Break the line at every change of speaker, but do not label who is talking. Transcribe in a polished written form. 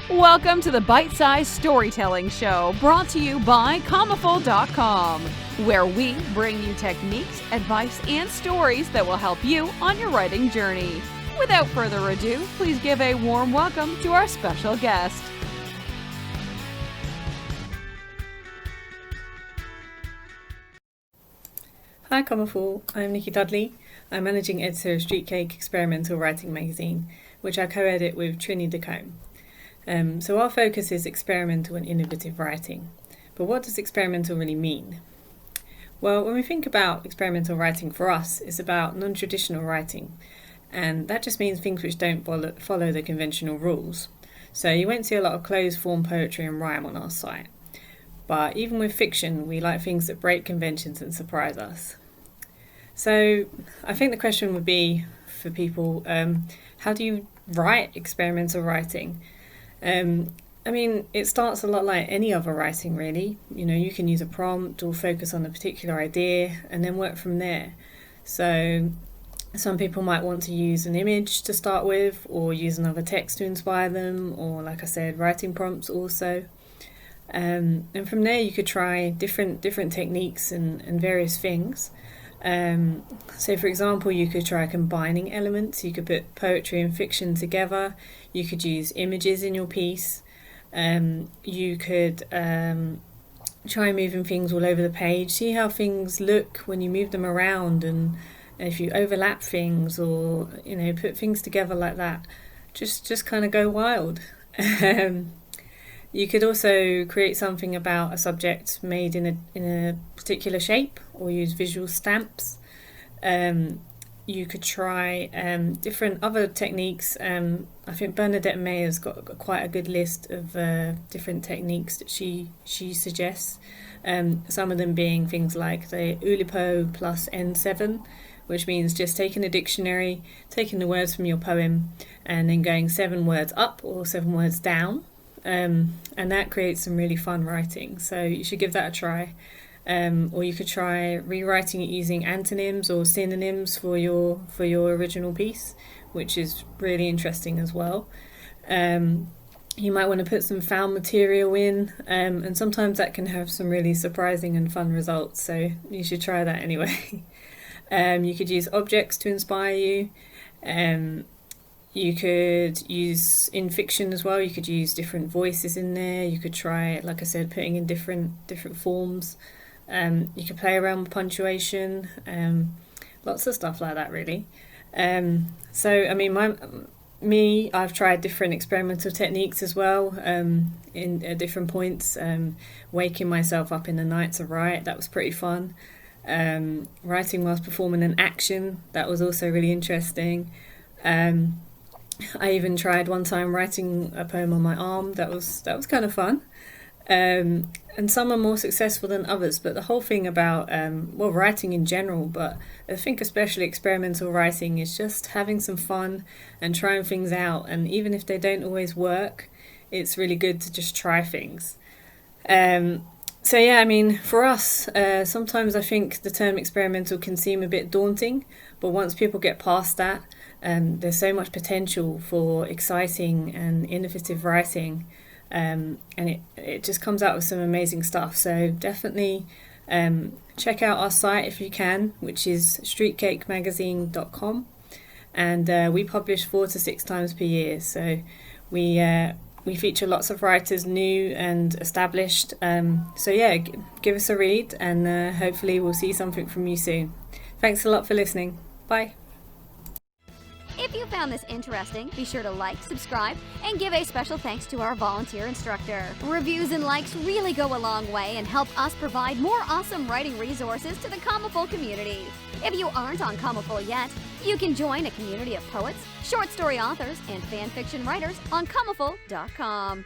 Welcome to the Bite-Sized Storytelling Show, brought to you by Commaful.com, where we bring you techniques, advice, and stories that will help you on your writing journey. Without further ado, please give a warm welcome to our special guest.
Hi Commaful, I'm Nikki Dudley. I'm managing editor of Streetcake experimental writing magazine, which I co-edit with Trini DeCombe. So our focus is experimental and innovative writing. But what does experimental really mean? Well, when we think about experimental writing for us, it's about non-traditional writing. And that just means things which don't follow the conventional rules. So you won't see a lot of closed form poetry and rhyme on our site. But even with fiction, we like things that break conventions and surprise us. So I think the question would be for people, how do you write experimental writing? It starts a lot like any other writing, really. You know, you can use a prompt or focus on a particular idea and then work from there. So some people might want to use an image to start with, or use another text to inspire them, or like I said, writing prompts also. And from there you could try different techniques and various things. So for example, you could try combining elements. You could put poetry and fiction together. You could use images in your piece. You could try moving things all over the page. See how things look when you move them around, and if you overlap things, or put things together like that. Just kind of go wild. You could also create something about a subject made in a particular shape, or use visual stamps. You could try different other techniques. I think Bernadette Mayer's got quite a good list of different techniques that she suggests. Some of them being things like the Oulipo plus N7, which means just taking a dictionary, taking the words from your poem, and then going 7 words up or 7 words down. And that creates some really fun writing, so you should give that a try. Or you could try rewriting it using antonyms or synonyms for your original piece, which is really interesting as well. You might want to put some found material in, and sometimes that can have some really surprising and fun results, so you should try that anyway. You could use objects to inspire you. You could use, in fiction as well, you could use different voices in there. You could try, like I said, putting in different forms. You could play around with punctuation, lots of stuff like that, really. I've tried different experimental techniques as well, at different points. Waking myself up in the night to write, that was pretty fun. Writing whilst performing an action, that was also really interesting. I even tried one time writing a poem on my arm. That was kind of fun. And some are more successful than others, but the whole thing about writing in general, but I think especially experimental writing, is just having some fun and trying things out. And even if they don't always work, it's really good to just try things. For us, sometimes I think the term experimental can seem a bit daunting, but once people get past that, there's so much potential for exciting and innovative writing, and it just comes out with some amazing stuff. So definitely check out our site if you can, which is streetcakemagazine.com, and we publish 4 to 6 times per year. So we feature lots of writers, new and established. Give us a read, and hopefully we'll see something from you soon. Thanks a lot for listening. Bye.
If you found this interesting, be sure to like, subscribe, and give a special thanks to our volunteer instructor. Reviews and likes really go a long way and help us provide more awesome writing resources to the Commaful community. If you aren't on Commaful yet, you can join a community of poets, short story authors, and fan fiction writers on Commaful.com.